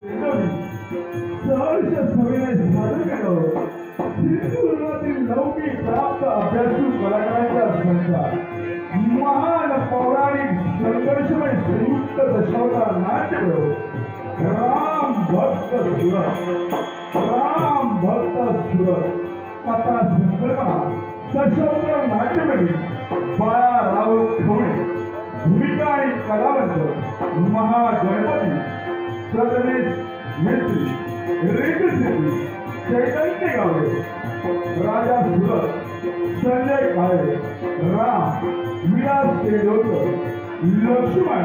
सहर्ष सभेने सादर केलं सिंधुदुर्गातील लौकिक प्राप्त अभ्यासू कलाकारांच्या संघात महान पौराणिक संघर्षमय संयुक्त दशावतार नाट्य राम भक्त सुरत कथा संकल्पना दशावतार नाट्यमधील बाळा राव खवणे भूमिका आणि कलावंत महागणपती प्रथमेश मिस्त्री रेखसिद्धी चैतन्य गावडे राजा सुरत संजय काळे राम विलास केडोलकर लक्ष्मण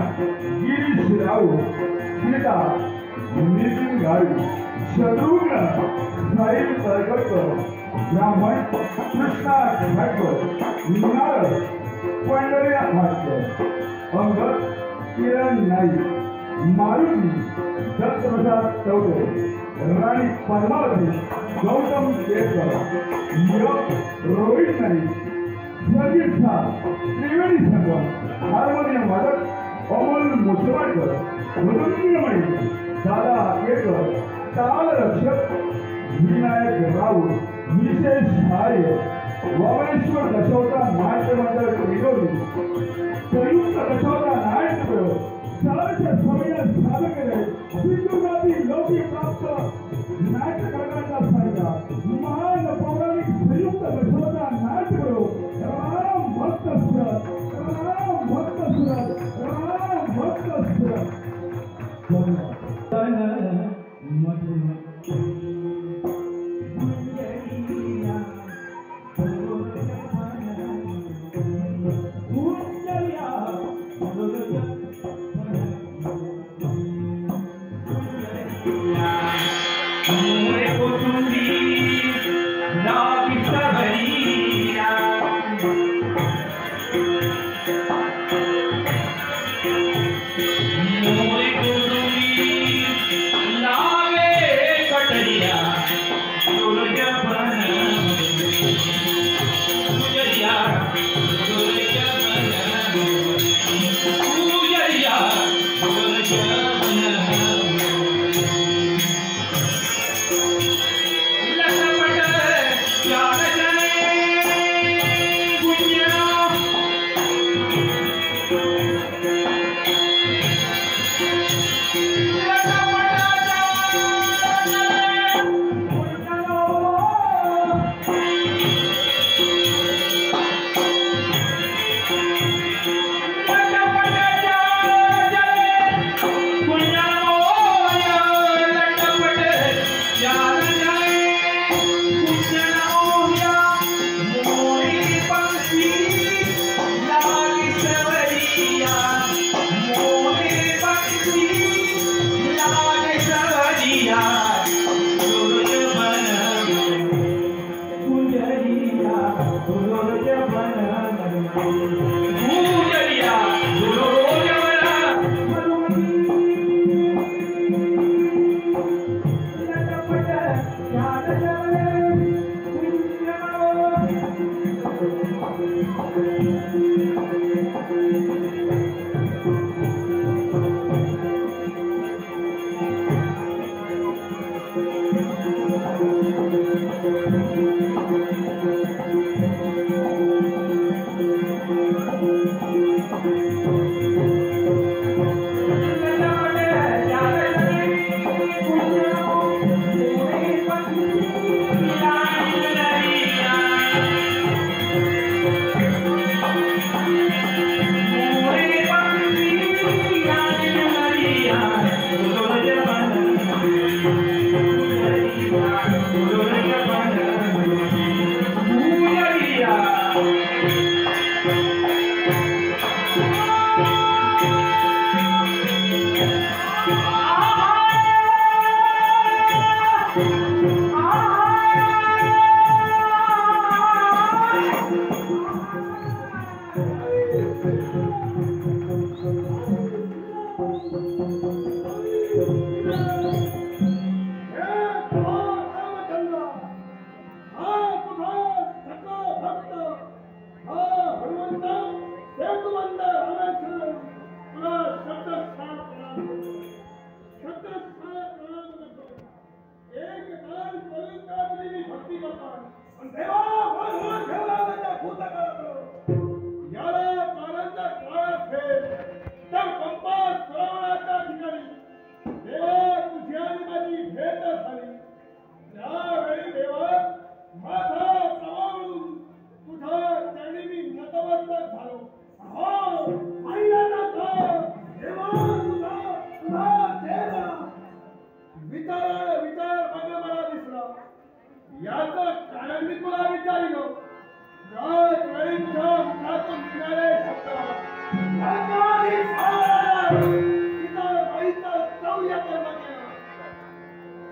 गिरीश राऊत सीता नितीन गावी शत्रुघ्न साहिल तळकरकर ब्राह्मण कृष्णा ठाकर नारद पंढऱ्या भाटकर अंगद किरण नाईक मारुती दत्तप्रसाद चौधरी राणी पद्मावती गौतम केसकर रोहित नाईक संगीत शाह त्रिवेणी संगम हार्मोनियम वादक अमोल मुसवाडकर मृदुंगमणी दादा केकर ताल रक्षक विनायक राऊत विशेष सहाय्य वामेश्वर दशावतार नाट्य मंडळ निगोली संयुक्त दशावतार नाट्य सहर्ष सभेने सादर केले सिंधुदुर्गातील लौकिक प्राप्त नाट्यकारांचा संघ महान पौराणिक संयुक्त दशावतार नाट्य राम भक्त सुरत Yeah.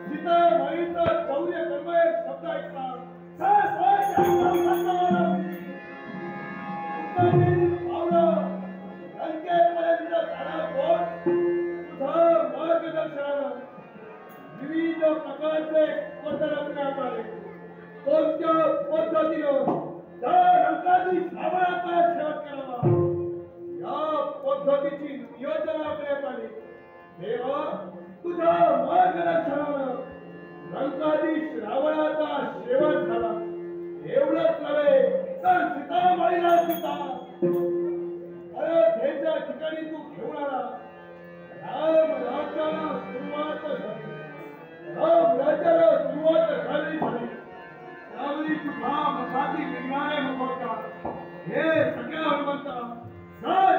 सीतामाईचं शौर्य कर्मय शब्द ऐकला काय काय लंकेपर्यंत झाला कोण तुझं मार्गदर्शनानं विविध प्रकारचे पत्र रचण्यात आले कोणत्या पद्धतीनं त्या रंगाची श्रावणाचा शेवट करावा या पद्धतीची नियोजन करण्यात आली देवा तुझ्या मार्गदर्शनानं रंगाधीश रावणाचा शेवट झाला एवढंच नव्हे तर सीतामाईला सीता अयोध्येच्या ठिकाणी तू घेऊन आला राम राज्याला सुरुवात झाली राम राज्याला सुरुवात झाली त्यावेळी तुझ्या मताची निर्णय होता हे सगळ्या हनुमंता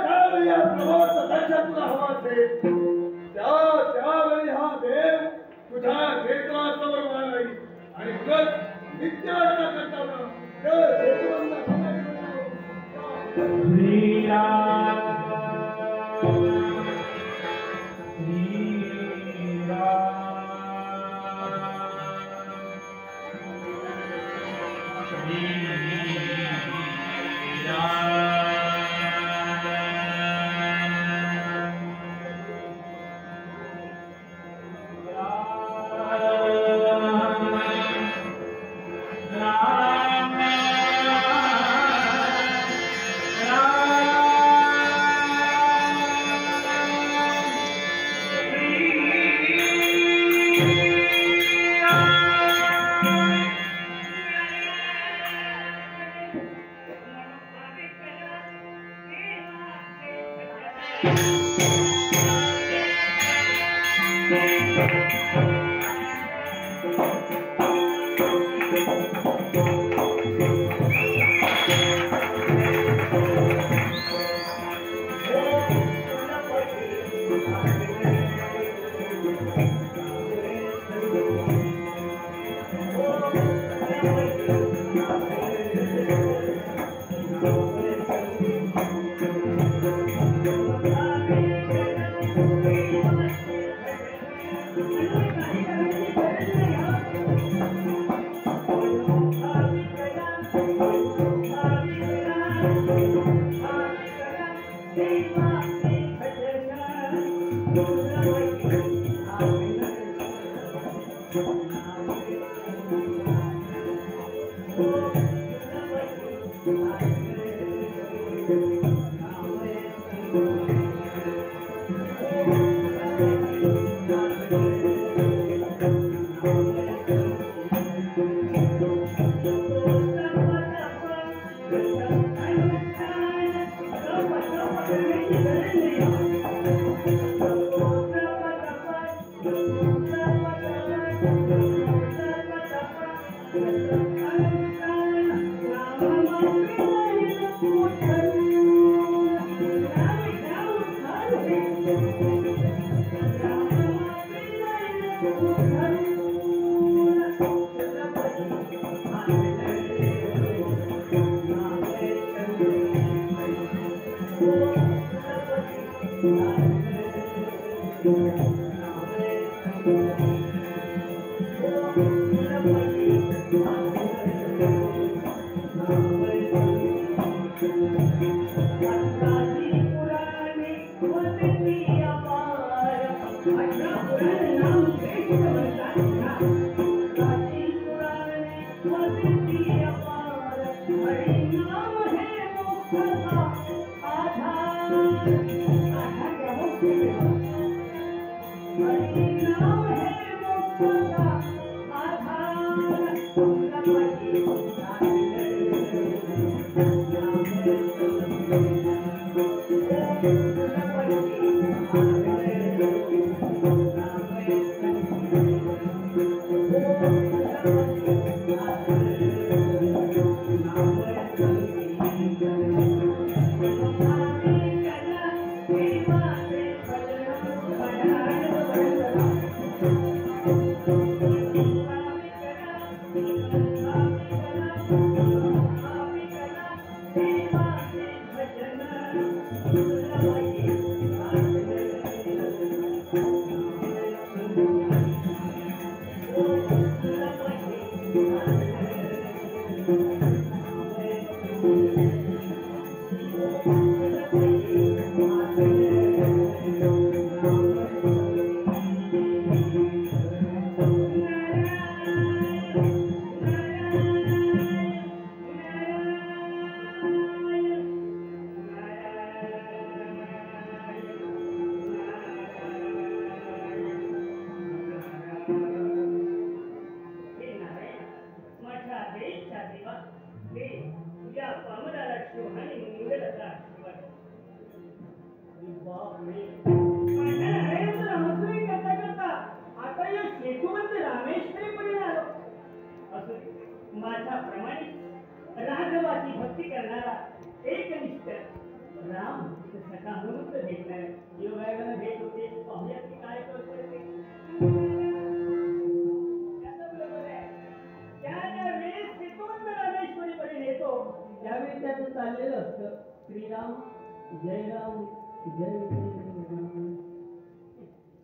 त्यावेळी या प्रभावाचा दर्शन तुला हवा असेल त्यावेळी हा देव तुझ्या नेत्रासमोर उभा राहील आणि उलट नित्यार्थ करताना Hare Rama, Hare सका हनुमंत भेटलाय योगायोगाने भेट होते पाहूया की काय करतोय ते त्याचं बरोबर आहे त्या वेळेस तिथून रामेश्वरी पर्यंत येतो त्यावेळी त्याचं चाललेलं असतं श्रीराम जय राम जय जय राम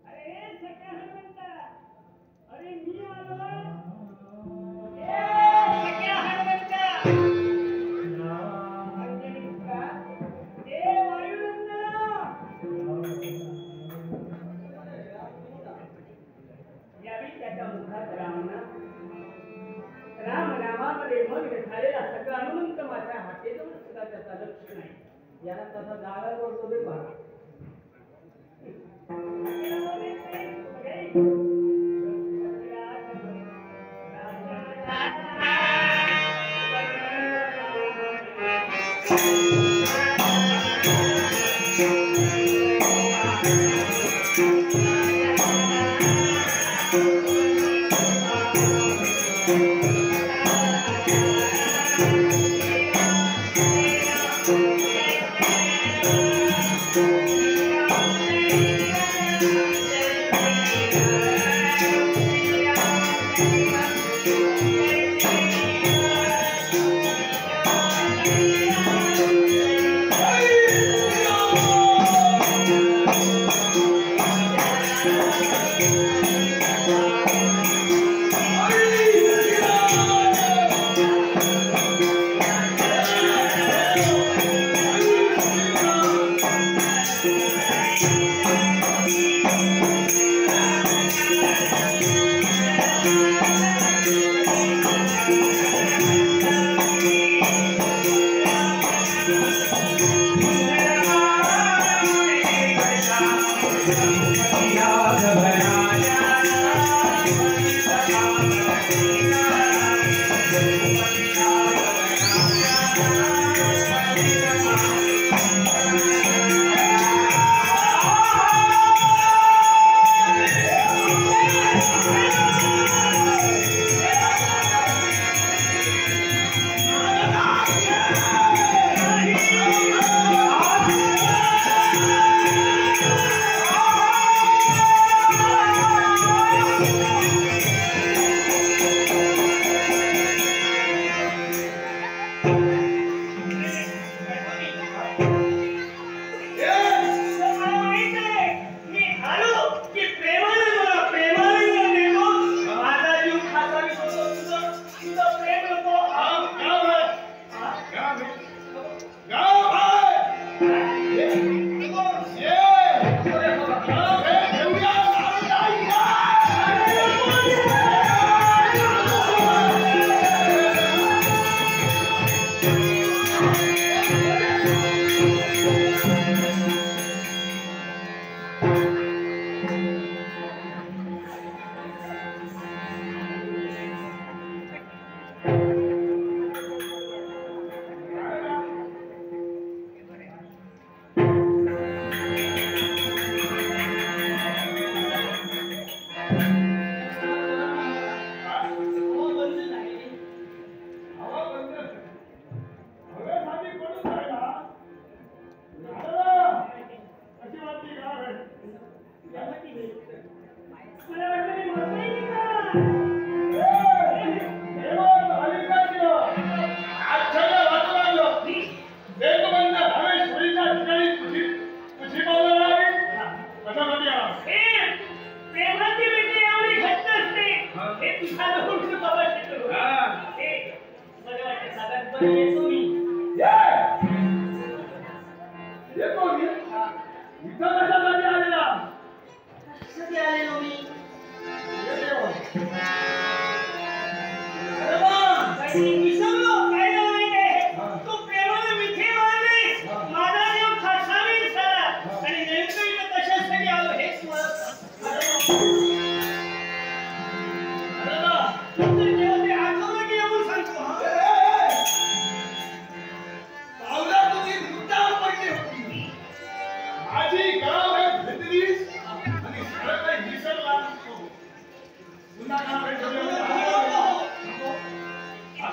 अरे सका हनुमंता अरे मी आलोय ए सका हनुमंता त्याच्या मुखात राम नामामध्ये मग्न झालेला सगळा हनुमंत माझ्या हातेजवळ सुद्धा त्याचा लक्ष नाही याला तसा जागा करतो बे बघा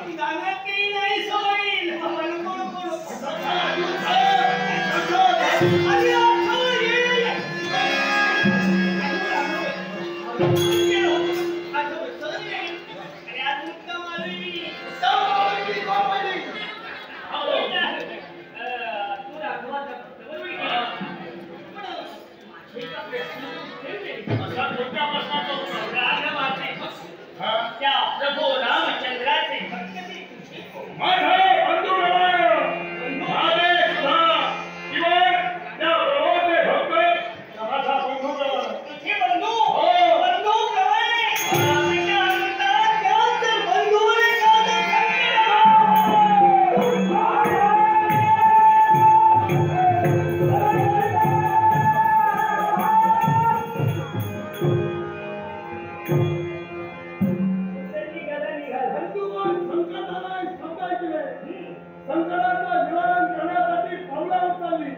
पुन्हा त्या प्रभू रामचंद्राचे भक्त ते तुझे माझा बंधू माझे सुद्धा किंवा त्या प्रभूचे भक्त माझा बंधू तुझे बंधू हो. बंधू प्रवणे रामाच्या अंतरात त्याच बंधूने संकटाचं निवारण करण्यासाठी पावलं उचलली.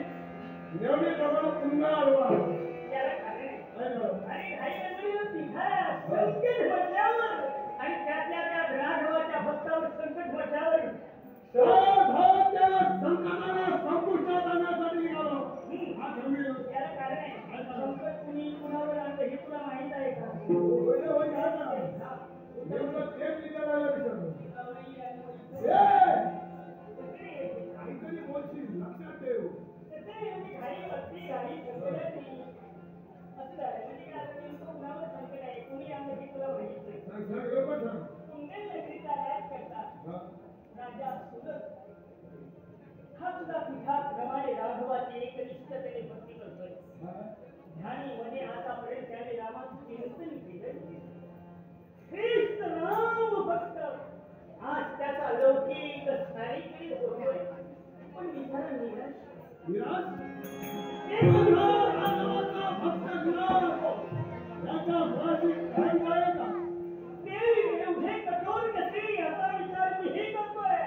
नेहमीप्रमाणे पुन्हा आळवा. त्याला कारण आहे ना? आणि काही मंडळी संकट म्हटल्यावर आणि त्यातल्या त्या राघवाच्या भक्तावर संकट म्हटल्यावर त्या संकटाला संपुष्टात आणण्यासाठी निघालो. हा ठरविलं. त्याला कारण आहे संकट कुणी कुणावर आणलं हे तुला माहित आहे का? होय, होय, आहे ना. नेमकं तेच विचारायला विचारलं. काहीतरी बोलशील, लक्षात ठेव. सांग, सांग, लवकर सांग. हा. हा सुद्धा पिठात रमाने राघवाची एकनिष्ठतेने भक्ती करतोय. हा. ध्यानी मध्ये आतापर्यंत त्याने रामाचं चिंतन केलं. श्रेष्ठ राम भक्त आज त्याचा लौकिक स्थानिक होतोय. पण विचार निराश विराज? माझा राघवाचा भक्त विराज. याच्या मुलाची काय काय का? देवी एवढे कठोर कसे याचा विचार मी हे करतोय.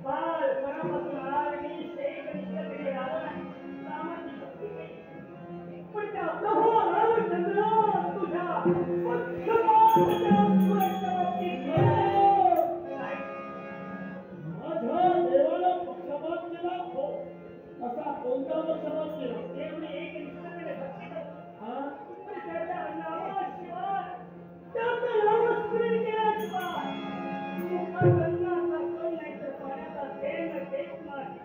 बालपणापासून आरणी एकनिष्ठतेने रामाची भक्ती केली. पण त्या प्रभू रामचंद्र तुझ्या पक्षपाताच्या पुराच्या बाबतीत काय? माझ्या देवाला पक्षपात केला हो. असा कोणता पक्षपात केला? एवढी एकनिष्ठतेने भक्ती करतो. हा? पण त्याच्या नावाशिवाय त्याचं नामस्मरण केल्याशिवाय मुखात कण नाही तर पाण्याचा थेंब देत नाही.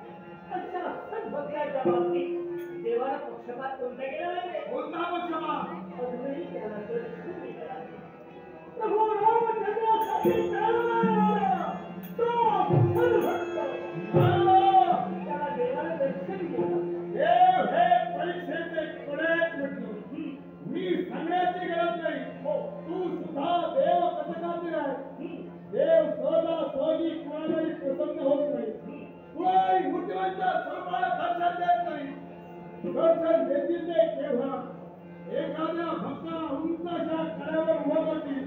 अशा सद्भक्ताच्या बाबतीत देवाला पक्षपात कोणता केला नाही. कोणता पक्षपात? अजूनही त्याला दर्शन मिळालं. प्रभू रामचंद्रासाठी चालणारा तो सद्भक्त त्याला देवाला दर्शन दिलं. देव हे परीक्षेचे कडक म्हटलं. मी सांगण्याची गरज नाही. हो, तू सुद्धा देव पथकातील आहे. देव सहजासहजी कुणालाही प्रसन्न होत नाही. कुणालाही मूर्तिवंत स्वरूपाला दर्शन देत नाही. दर्शन देतील ते केव्हा एखाद्या भक्ता उंच अशा कड्यावर उभं करतील.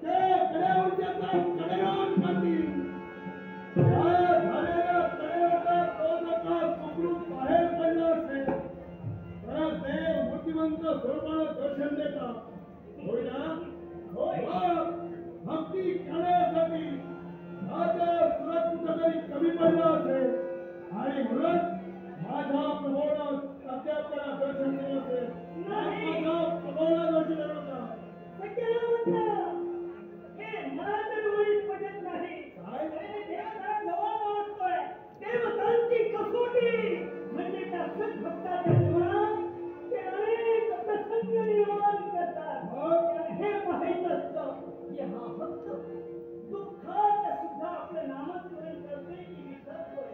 ते कड्यावर त्याचा कडेगान करतील. त्या झालेल्या कडेवर तो जर का सुखरूप बाहेर पडला असेल तर देव मूर्तिवंत स्वरूपाला दर्शन देतात. होय ना? होय. मग भक्ती करण्यासाठी माझ्या सुरत कुठेतरी कमी पडला असेल आणि म्हणून माझ्या प्रभूनं सध्या त्याला दर्शन दिलं असेल. माझ्या प्रभूला दर्शन दिलं होतं. सगळ्याला म्हणतं, हे मला तर डोळीत पडत नाही. काय? अरे देवाला जवळ मागतोय. देवतांची कसोटी म्हणजे त्या सद्भक्ताच्या जीवनात ते अनेक प्रसंग निर्माण करतात. त्याला हे माहीत असतं की हा भक्त दुःखात सुद्धा आपलं नामस्मरण करतोय की विसरतोय.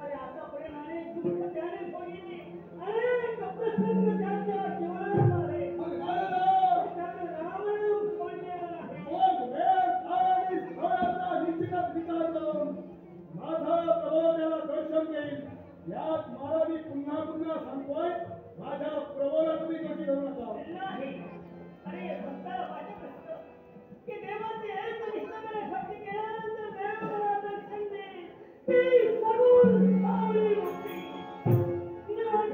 अरे आतापर्यंत अनेक दुःख त्याने सोडले. अनेक प्रसंग त्याच्या जीवनात आले. मग काय झालं? त्याने रामनाम सोडलेलं नाही. मग वेळ आणि स्थळाचा निश्चितच विचार करून माझा प्रभू त्याला दर्शन देईल. यात मला मी पुन्हा पुन्हा सांगतोय, माझ्या प्रभूला तुम्ही कशी धरू नका. नाही. अरे भक्ताला वाटत असतं की देवाची एकनिष्ठतेने भक्ती केल्यानंतर देव मला दर्शन देईल. ती सगुण सावळी होती.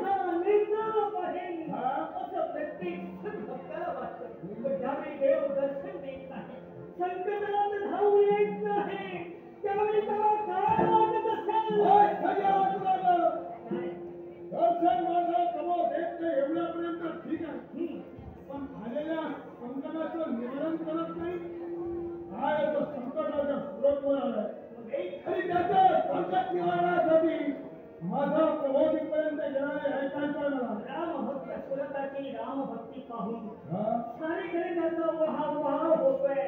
माझा निर्जन पाहिजे असं प्रत्येक सद्भक्ताला वाटतं. पण ज्यावेळी देव दर्शन देत नाही, संकटात धावून येत नाही, त्यावेळी त्याला काय वाटत असेल? होय, सगळं वाटू लागलं. काय? तर ती राम भक्ती पाहून हा? सारे घरी त्याचा वाह होतोय.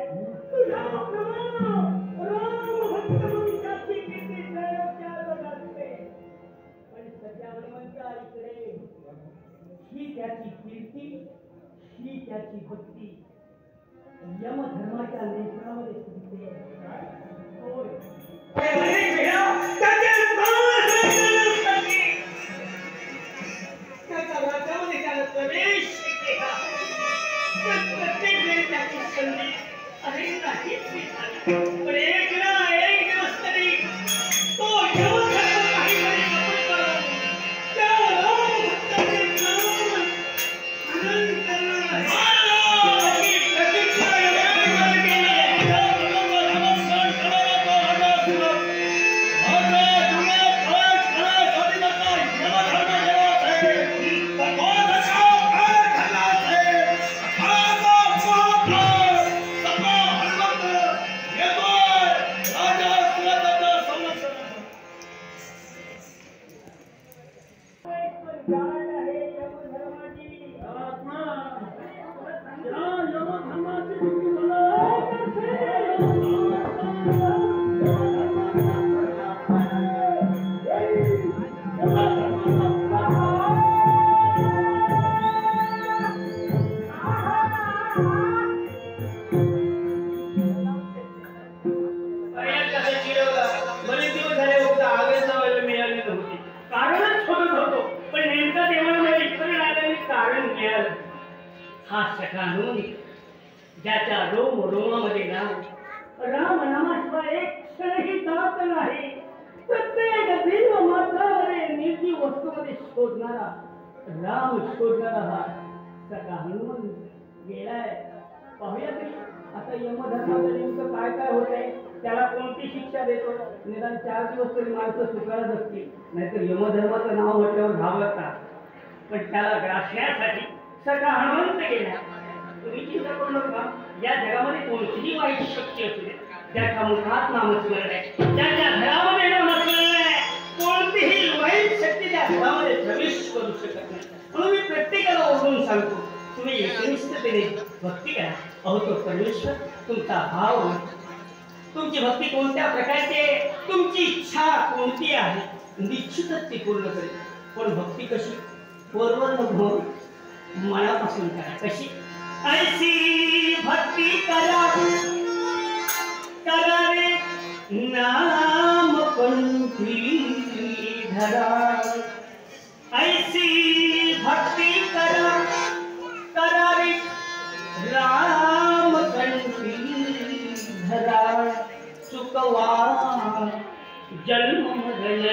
तुझ्या प्रमाण राम भक्त मंत्राची किती जयत्याग असते. पण सध्या हनुमंता इकडे ही त्याची कीर्ती, ही त्याची भक्ती यमधर्माच्या लेखनामध्ये दिसते. होय. त्याच्या राज्यामध्ये त्यानं प्रवेश केला. प्रत्येक वेळी त्याची संधी अरे नाहीच झाली. पण एक दिवस तरी तो यमधर्म काहीतरी कबूल करून त्या रामभक्ताचे नाम आनंद करणार आहे. हा सखा हनुमान ज्याच्या रोम रोमामध्ये राम नामाशिवाय एक क्षणही जात नाही. प्रत्येक जीव मात्रामध्ये निर्जीव वस्तूमध्ये शोधणारा राम शोधणारा हा सखा हनुमान गेलाय. पाहूया तरी आता यमधर्माचं नेमकं काय काय होत आहे, त्याला कोणती शिक्षा देतो. निदान 4 दिवस तरी माणसं सुखाला जगतील, नाहीतर यमधर्माचं नाव म्हटल्यावर घाबरतात. पण त्याला ग्रासण्यासाठी सगळा हनुमंत गेला. तुम्ही चिंता करू नका. या जगामध्ये कोणतीही वाईट शक्ती असू दे, ज्याच्या मुखात नामस्मरण आहे, ज्याच्या घरामध्ये नामस्मरण आहे, कोणतीही वाईट शक्ती त्या घरामध्ये प्रवेश करू शकत नाही. म्हणून मी प्रत्येकाला ओळखून सांगतो, तुम्ही एकनिष्ठतेने भक्ती करा. अहो तो परमेश्वर तुमचा भाव आहे. तुमची भक्ती कोणत्या प्रकारची आहे, तुमची इच्छा कोणती आहे, निश्चितच ती पूर्ण करेल. पण भक्ती कशी? पूर्व मनापासून करा. कशी? ऐसी भक्ती करा करावे नाम पंथी धरा. ऐसी भक्ती करा करावे राम कंठी धरा. चुकवा जन्म मरण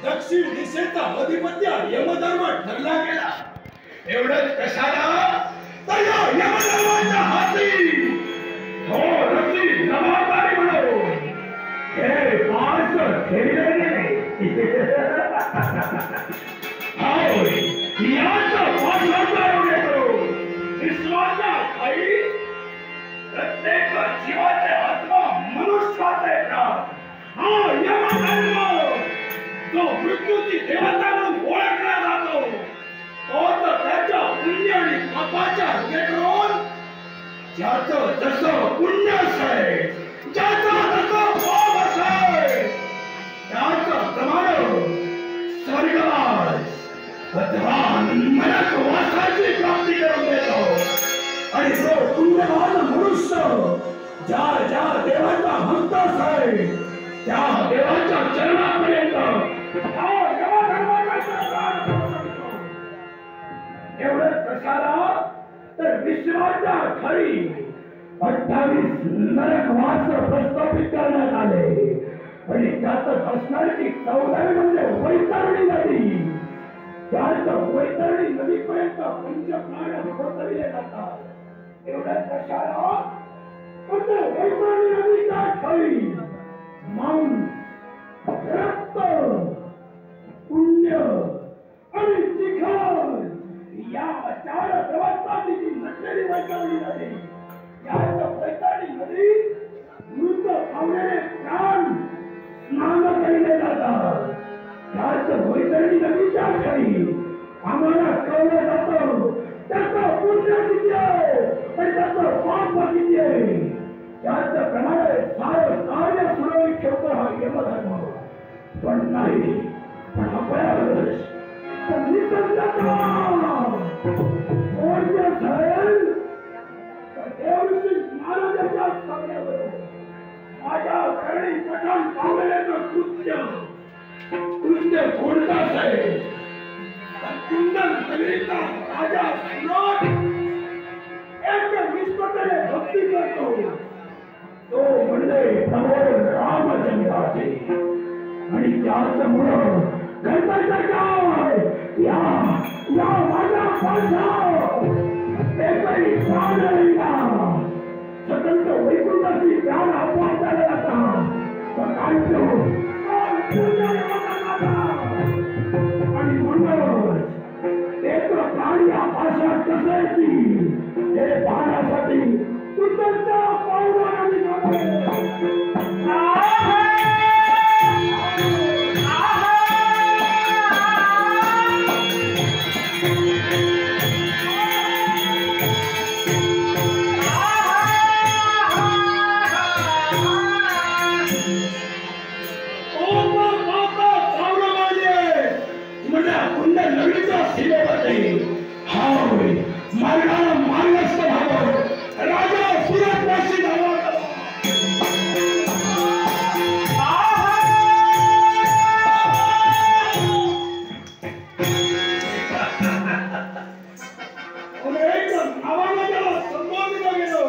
दक्षिण दिशेचा अधिपत्य यमधर्म ठरला गेला. एवढंच कशाला तर या यमधर्माच्या हाती हो रची जबाबदारी म्हणून हे पाच ठेवले गेले. याचं पाठलाग घेतो विश्वाच्या खाली प्रत्येक जीवाचे आत्मा मनुष्यात येतात. हा यमधर्म जो मृत्यूची देवता म्हणून ओळखला जातो तो तर त्याच्या पुण्य आणि पापाच्या नेटून ज्याचं जसं पुण्य असेल ज्याचं जसं पाप असेल त्याचं प्रमाण स्वर्गवास अथवा नरकवासाची प्राप्ती करून देतो. आणि तो पुण्यवान मनुष्य ज्या ज्या देवाचा भक्त असेल त्या देवाच्या चरणापर्यंत एवढंच कशाला तर विश्वाच्या खाली 28 नरकवास प्रस्थापित करण्यात आले. आणि त्यातच असणारी 14 म्हणजे वैतरणी नदी. त्यात वैतरणी नदीपर्यंत पंचप्राण पोहोचविले जातात. एवढ्याच कशाला वैतरणी नदीच्या खाली मांस रक्त पुण्य आणि चिखल या 4 प्रवासाची जी नटलेली वैतरणी नदी याच वैतरणी नदी मृत पावलेले प्राण स्नान केले जातात. त्याच वैतरणी नदीच्या खाली आम्हाला कळलं जातं त्याचं पुण्य किती आहे आणि त्याचं पाप किती आहे. त्याचप्रमाणे सारं कार्य सुरळीत ठेवतो हा यमधर्म. पण नाही पण अपयश पण निसर्गाचा ओढ्य झालेल तर देवऋषी महाराजांच्या सांगण्यावरून माझ्या घरी पठाण पावलेलं कृत्य कोणताच आहे. कुंदन नगरीचा राजा सुराट एक निष्पत्तीने भक्ती करतो तो म्हणजे प्रभू रामचंद्राचे. आणि त्याच मुळे गणपतीचं काय या माझ्या पाशाव एकही प्राण नाही स्वतंत्र वैकुंठाची प्राण अपवाद झाले जातात. आणि म्हणून एक प्राणी आभाषा कसायची हे पाहण्यासाठी तुझ्या पावलांनी मार्गाला मार्गस्थ भाव राजा सुरतवासी धावा संबोधलं गेलो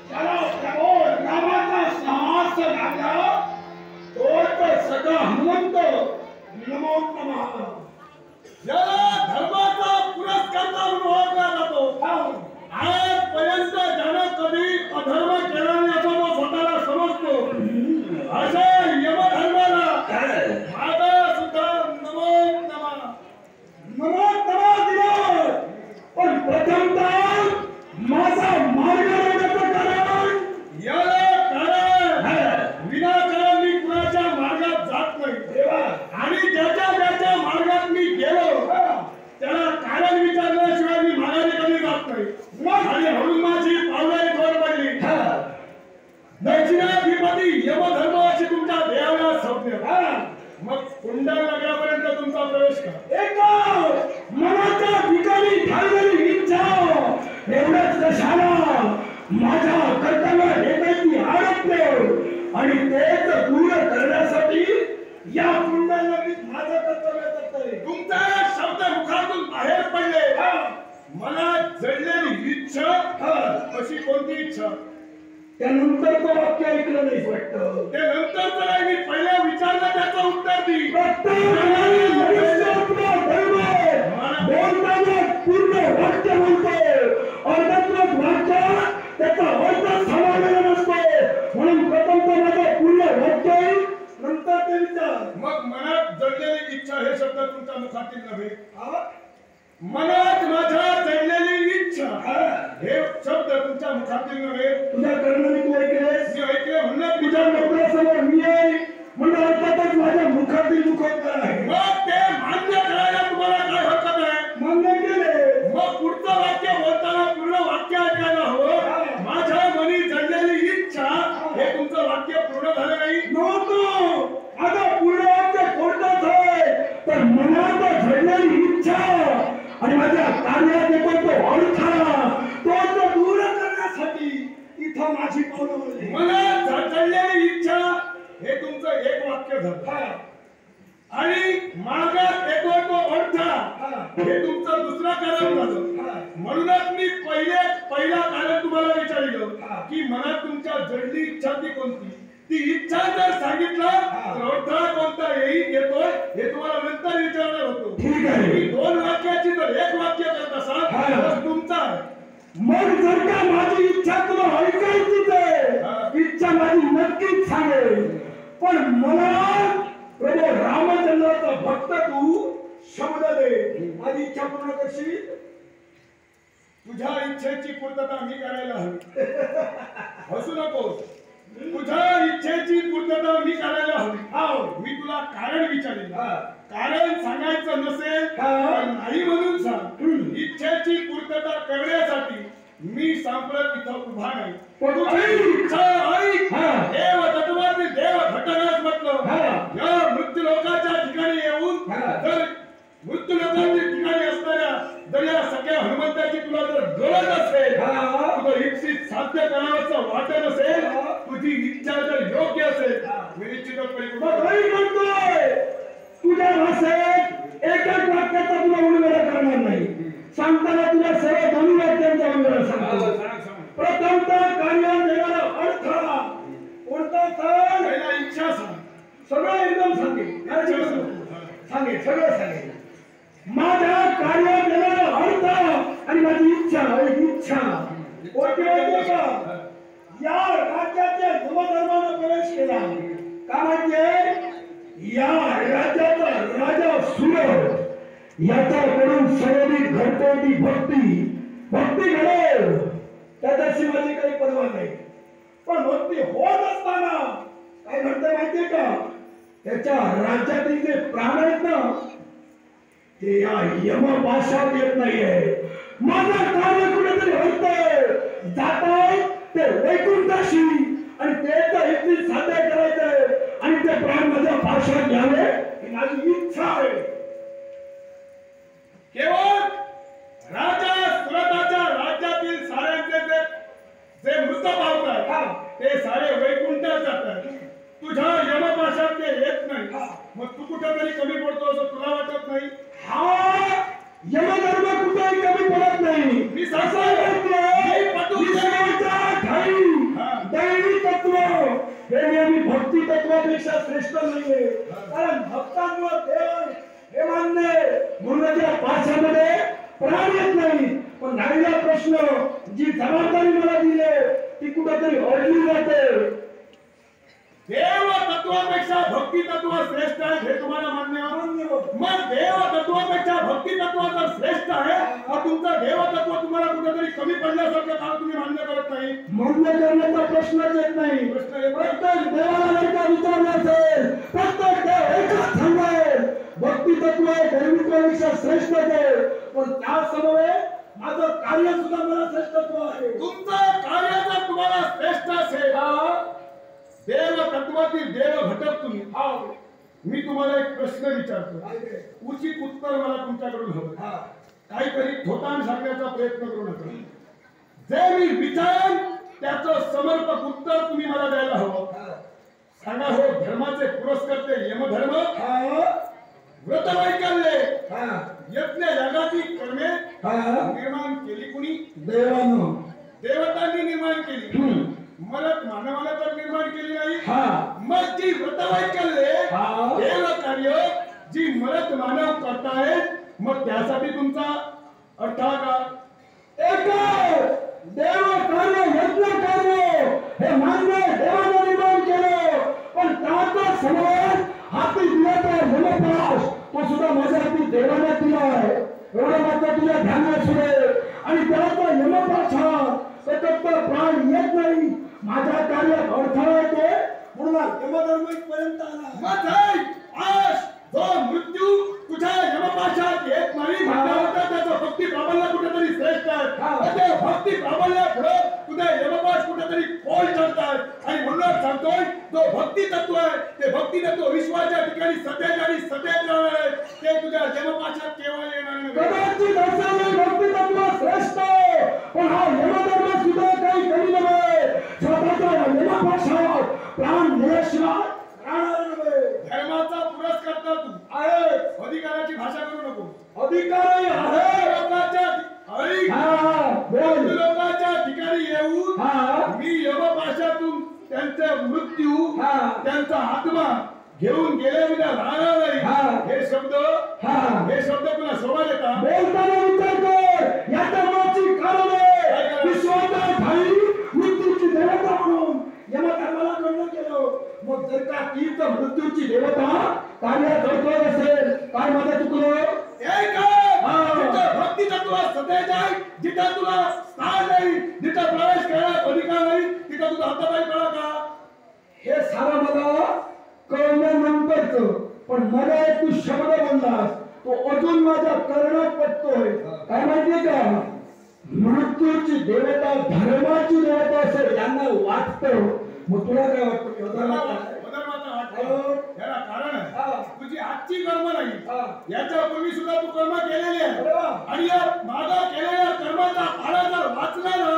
त्याला प्रभू रामाचा साहस लागला तो तर सगळा हनुमंत नमो नमः याला धर्माचा पुरस्कर्ता म्हणून ओळखला जातो. आजपर्यंत ज्यानं कधी अधर्म केला नाही असं तो स्वतःला समजतो. अशा यमधर्माला माझा सुद्धा नमो नमः नमो नमः दिला. पण प्रथमतः माझा मार्गदर्शक कारण याला कारण विनाकारण मी कुणाच्या मार्गात जात नाही. आणि ज्याच्या मार्गात मी गेलो त्याला कारण विचारल्याशिवाय मी माघारी कधी जात नाही. आणि म्हणून माझी पावलाही खोड पडली. दक्षिणाधिपती यमधर्माची तुमच्या देहाला संज्ञा मग कुंडल नगरापर्यंत तुमचा प्रवेश करा. एक मनाच्या ठिकाणी ठरलेली इच्छा एवढंच कशाला माझ्या कर्तव्य हेतूची आडते आणि तेच पूर्ण करण्यासाठी या कुंडल नगरीत माझं कर्तव्य करतोय. तुमचा शब्द मुखातून बाहेर पडले मनात जडलेली इच्छा अशी कोणती इच्छा त्यानंतर वाक्य ऐकलं नाही वाटतं. ते नंतर तर मी पहिल्या विचारलं त्याचं उत्तर दी. तुमच्या मुखातील नव्हे, मनात माझ्या जडलेली इच्छा हे शब्द तुमच्या मुखातील नव्हे. तुझ्या कर्णाने तू ऐकलेस, मी ऐकले म्हणलं तुझ्या नोकऱ्यासमोर मी आहे म्हणजे अर्थातच माझ्या मुखातील मुखोद्गार आहे. मग ते मान्य करायला तुम्हाला काय हरकत आहे? मान्य केले. मग पुढचं वाक्य बोलताना पूर्ण वाक्य ऐकायला हवं. माझ्या मनी जडलेली इच्छा हे तुमचं वाक्य पूर्ण झालं नाही. नको, आता पूर्ण वाक्य कोणतंच आहे तर मनात झडलेली इच्छा आणि माझ्या कार्यात येतो तो अडथळा तो दूर करण्यासाठी इथं माझी पावलं बोलली. मनात जडलेली इच्छा हे तुमचं एक वाक्य झालं आणि मार्गात येतो तो अडथळा हे तुमचं दुसरं कारण झालं. म्हणूनच मी पहिला कारण तुम्हाला विचारलं की मनात तुमच्या जडली इच्छा ती कोणती. ती इच्छा जर सांगितलं तर अडथळा कोणता येतोय हे तुम्हाला नंतर विचारणार होतो. ठीक आहे. मी दोन वाक्याची जर एक वाक्य करत असाल तर तुमचा आहे. मग जर का माझी इच्छा तुला ऐकायचीच आहे, इच्छा माझी नक्कीच सांगेल, पण मला प्रभू रामचंद्राचा भक्त तू शब्द दे, माझी इच्छा पूर्ण करशील. तुझ्या इच्छेची पूर्तता मी करायला हवी. हसू नकोस. तुझ्या इच्छेची पूर्तता मी करायला हवी. मी तुला कारण विचारेन. कारण सांगायचं नसेल तर नाही म्हणून सांग. इच्छेची पूर्तता करण्यासाठी मी सांप्रत इथं उभा नाही. तुझी इच्छा ऐक. देव तत्वातील देव घटनाच म्हटलं. या मृत्यू लोकाच्या ठिकाणी येऊन जर मृत्यू लोकांच्या ठिकाणी असणाऱ्या जर या सगळ्या हनुमंताची तुला जर गरज असेल, तुझं इच्छित साध्य करावंसं वाटत असेल, तुझी इच्छा जर योग्य असेल, मी निश्चितपणे म्हणतोय तुझ्या भाषेत एक वाक्याचा तुला उल्लेख करणार नाही. सांगताना तुला सर्व दोन्ही वाक्यांचा उल्लेख सांगतो. प्रथमतः कार्यात येणारा अडथळा कोणता सांग. पहिला इच्छा सांग. सगळं एकदम सांगेल. सगळं सांगेल. माझ्या कार्यात येणारा अडथळा आणि माझी इच्छा कोणती माहितीये का? या राज्याच्या धर्मानं प्रवेश केला. का माहितीये? या राज्याचा राजा सूर्य याच्याकडून सैनिक घडते ती भक्ती घडेल त्याच्याशी माझी काही पर्वा नाही. पण भक्ती होत असताना काय घडतं माहितीये का? त्याच्या राज्यातील जे प्राण आहेत ना ते या यमपाशात येत नाहीये. माझं कार्य कुठेतरी होतंय, जाताय ते वैकुंठाशी आणि त्याचं इच्छित साध्य करायचंय आणि ते प्राण माझ्या पाशात घ्यावे ही माझी इच्छा आहे. केवळ राजा सुरताच्या राज्यातील साऱ्यांचे जे मृत पावतात ते सारे वैकुंठात जातात. तुझ्या यमपाशात ते येत नाही. मग तू कुठेतरी कमी पडतो असं तुला वाटत नाही? हा यमधर्म कुठेही कमी पडत नाही. मी सांगतोय दैवी तत्व हे नेहमी भक्ती तत्वापेक्षा श्रेष्ठ नाहीये. कारण भक्तांवर देव हे मान्य म्हणून त्या पाशामध्ये प्राण येत नाही. पण राहिला प्रश्न, जी जबाबदारी मला दिली ती कुठेतरी अडली जाते. देव तत्वापेक्षा भक्ती तत्व श्रेष्ठ आहे हे तुम्हाला मान्य? मग देव तत्वापेक्षा भक्ती तत्व जर श्रेष्ठ आहे मग तुमचं देव तत्व तुम्हाला कुठेतरी कमी पडल्यासारखं कारण तुम्ही मान्य करत नाही. मान्य करण्याचा प्रश्नच येत नाही. प्रत्येक देवाला जर का विचारलं असेल प्रत्येक देव एकच सांगेल भक्ती तत्व दैवित्वापेक्षा श्रेष्ठ आहे. पण त्या समवेत माझं कार्य सुद्धा मला श्रेष्ठत्व आहे. तुमचं कार्य जर तुम्हाला श्रेष्ठ असेल, देव तत्वातील देव घटक तुम्ही, मी तुम्हाला एक प्रश्न विचारतो. उचित उत्तर मला तुमच्याकडून हवं. काहीतरी थोटान सांगण्याचा प्रयत्न करू नका. जे मी विचारेन त्याचं समर्पक उत्तर तुम्ही मला द्यायला हवं. सांगा हो, धर्माचे पुरस्कर्ते यमधर्म, व्रतवैकल्ये, यज्ञ यागाची कर्मे निर्माण केली कुणी? देवतांनी निर्माण केली. मरत मानवाला तर निर्माण केली नाही. मग जी व्रतवैकल्ये देव कार्य जी मरत मानव करतायत मग त्यासाठी तुमचा अडथळा का? एक देव कार्य यज्ञ कार्य हे मान्य देवाने निर्माण केलं. पण त्याचा समोर हाती दिला तर यमपाश तो सुद्धा माझ्या हाती तू देवाने दिला आहे एवढं मात्र तुझ्या ध्यानात असू दे. आणि त्याचा यमपाशा सतत प्राण येत नाही, माझ्या कार्यात अडथळा येते म्हणून यमधर्म इथपर्यंत आला. मग आज जो मृत्यू तुझ्या यमपाशात येत नाही म्हणल्यानंतर त्याचं भक्ती प्राबल्य कुठेतरी श्रेष्ठ आहे. ते भक्ती प्राबल्य पुढे तुझे यमपाश कुठेतरी खोल चढतात. आणि म्हणून सांगतोय जो भक्ती तत्व आहे ते भक्ती तत्व विश्वाच्या ठिकाणी सतेज आणि सतेज राहणार आहे. ते तुझ्या यमपाशात केवळ येणार नाही. कदाचित असेल भक्ती तत्व श्रेष्ठ, पण हा यमधर्म सुद्धा काही कमी नव्हे. स्वतःच्या यमपाशात प्राण दिल्याशिवाय राहणार नव्हे. धर्माचा पुरस्कर्ता तू आहे, अधिकाराची भाषा करू नको. अधिकारही आहे. लोकांच्या ठिकाणी येऊन मी यमपाशातून त्यांचा मृत्यू त्यांचा आत्मा घेऊन गेले विना राहणार नाही. हे शब्द तुला शोभा देतात. बोलताना विचार कर, या धर्माची कारण विश्वाचा ठाई मृत्यूची देवता म्हणून यमधर्माला गणलं गेलं. मग जर का तीच मृत्यूची देवता कार्यात अडथळत असेल, काय माझं चुकलं? जिथं भक्ती तत्व सतेज आहे, जिथं तुला स्थान नाही, जिथं प्रवेश करण्यात अधिकार नाही, तिथं तुझा हातापायी कळा का? हे सारं मला कळल्यानंतरच, पण मला एक तू शब्द बोललास तो अजून माझ्या कर्णात पटतोय. काय माहितीये का? मृत्यूची देवता धर्माची देवता असेल यांना वाटतं. मग तुला काय वाटतं? याला कारण आहे तुझी आजची कर्म नाही, याच्यापूर्वी सुद्धा तू कर्म केलेली आहे. आणि या मागा केलेल्या कर्माचा फाळा जर वाचला ना,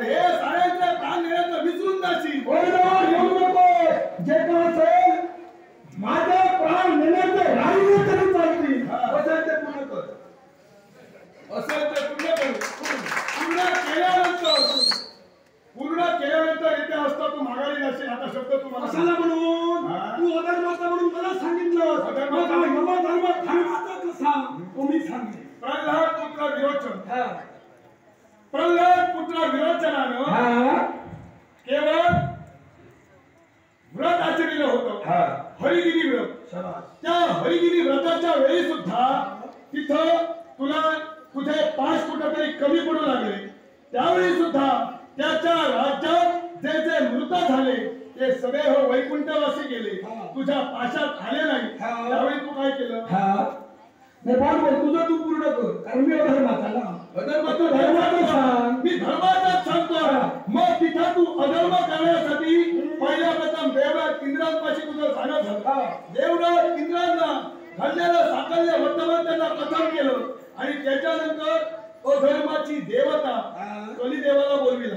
हे साऱ्यांचे प्राण नेण्याचं विसरून जाशील. येऊ नको. जे काय असेल माझा प्राण नेण्याचं राहिले तरी चालतील. असेल ते पूर्ण कर. पूर्ण केल्यानंतर इथे असता तू माघारी जाशील. आता शब्द तू मला कशाला म्हणून तू अधर्माचा म्हणून मला सांगितलं. धर्माचा कसा तुम्ही सांगितलं. प्रल्हाद पुत्र विरोचनानं केवळ व्रत आचरिलं होतं, हरिगिरी व्रत. त्या हरिगिरी व्रताच्या वेळी सुद्धा तिथं तुला तुझे पाच कुठेतरी कमी पडू लागले. त्यावेळी सुद्धा त्याच्या राज्यात जे जे मृत झाले ते सदैव वैकुंठवासी गेले, तुझ्या पाशात आले नाही. त्यावेळी तू काय केलं? तुझं तू पूर्ण कर, कारण मी अधर्माचा ना. मी धर्माचाच सांगतो. मग तिथं तू अधर्म करण्यासाठी पहिल्या प्रथम देवराज इंद्रांपाशी तुझं जाणं झालं. देवराज इंद्रांना घडलेलं साकल्य वर्तमान त्यांना कथन केलं. आणि त्याच्यानंतर अधर्माची देवता कलिदेवाला बोलविला.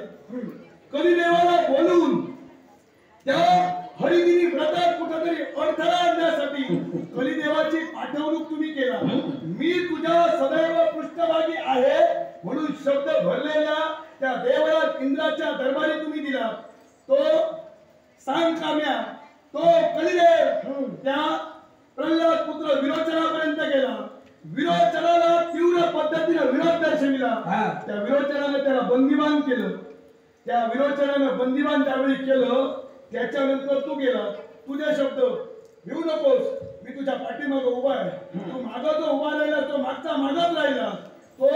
कलिदेवाला बोलवून त्या हरिगिरी व्रतात कुठेतरी अडथळा आणण्यासाठी कलिदेवाची पाठवणूक तुम्ही केला. मी तुझ्या सदैव पृष्ठभागी आहे म्हणून शब्द भरलेल्या त्या देवराज इंद्राच्या दरबारी तुम्ही दिला. तो सांग काम्या, तो कलिदेव त्या प्रल्हाद पुत्र विरोचनापर्यंत गेला. विरोचनाला तीव्र पद्धतीने विरोध दर्शविला. त्या विरोचनाने त्याला बंदिवान केलं. त्या विरोचनानं बंदिवान त्यावेळी केलं. त्याच्यानंतर तू गेला. तुझे शब्द घेऊ नकोस, मी तुझ्या पाठीमागे उभा आहे. तू मागं जो उभा राहिला तो मागचा मागच राहिला. तो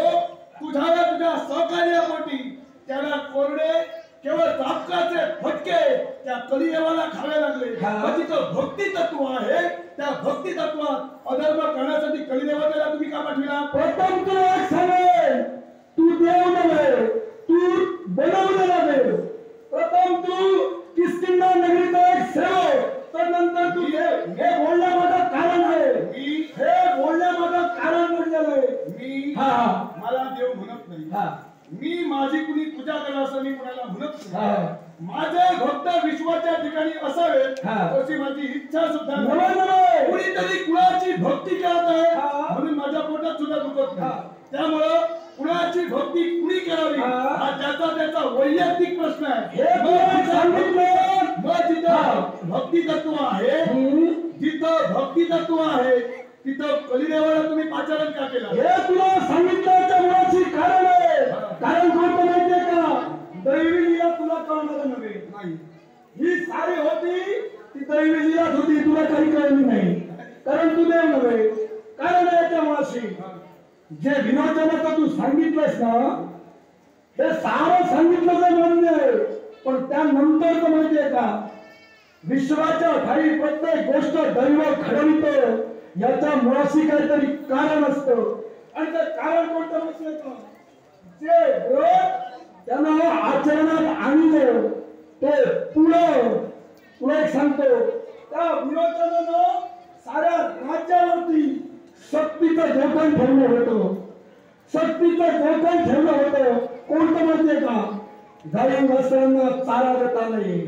तुझ्या सहकार्यापोटी त्याला कोरडे केवळ चापकाचे फटके त्या कलिदेवाला खावे लागले. तिथं भक्ती तत्व आहे. त्या भक्ती तत्वात अधर्म करण्यासाठी कलिदेवाला तुम्ही का पाठविला? प्रथम तू एक सांगेल, तू देव नव्हे, तू बनवलेला देव. प्रथम तू किष्किंधा नगरीचा एक सेवक, तर नंतर तू देव. हे बोलण्यामागं कारण आहे. हे बोलण्यामागं कारण म्हणलेलं आहे. मला देव म्हणत नाही. मी माझी कुणी पूजा करा असं मी कुणाला म्हणत नाही. माझे भक्त विश्वाच्या ठिकाणी असावेत अशी माझी इच्छा सुद्धा नाही. कुणीतरी कुणाची भक्ती करत आहे म्हणून माझ्या पोटात सुद्धा दुखत नाही. त्यामुळं कुणाची भक्ती कुणी करावी हा त्याचा वैयक्तिक प्रश्न आहे. मग जिथं भक्ती तत्व आहे, जिथं भक्ती तत्व आहे तिथं कलिदेवाला तुम्ही पाचारण का केलं? हे तुला सांगितल्याच्या मुळाची कारण आहे. कारण कोणतं माहितीये का? दैवी लीला तुला कळणार नव्हे. ही सारी होती ती दैवी लीला होती, तुला काही कळली नाही. कारण तू देव नव्हे. कारण आहे त्या मुळाशी जे विनोदनाचं तू सांगितलंस ना हे सारं सांगितलं तर मान्य आहे, पण त्यानंतर माहितीये का विश्वाच्या ठाई प्रत्येक गोष्ट दैव घडवितो याच्या मुळाशी काहीतरी कारण असतं आणि ते कारण कोणतं माहितीये का जे विरोध त्यानं आचरणात आणलं ते पुढं तुला एक सांगतो त्या विरोधनानं साऱ्या राज्यावरती सक्तीचं जोखण ठेवलं होतं सक्तीचं जोखण ठेवलं होतं कोणतं माहितीये का गाई वासरांना चारा देता नाही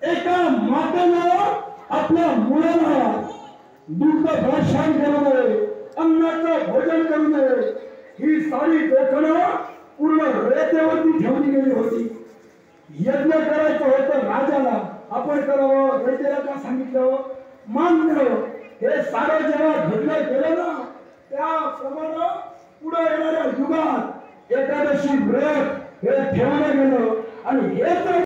एका मातेनं आपल्या मुलाला दूध भाषण करू नये अन्नाचं भोजन करू नये ही सारी जोखणं पूर्ण रेतेवरती ठेवली गेली होती यज्ञ करायचं होतं राजाला आपण करावं रेतेला का सांगितलं मान्य हे सारं जेव्हा घडलं गेलं ना त्याप्रमाणे पुढे येणाऱ्या युगात एकादशी व्रत हे ठेवलं गेलं आणि हे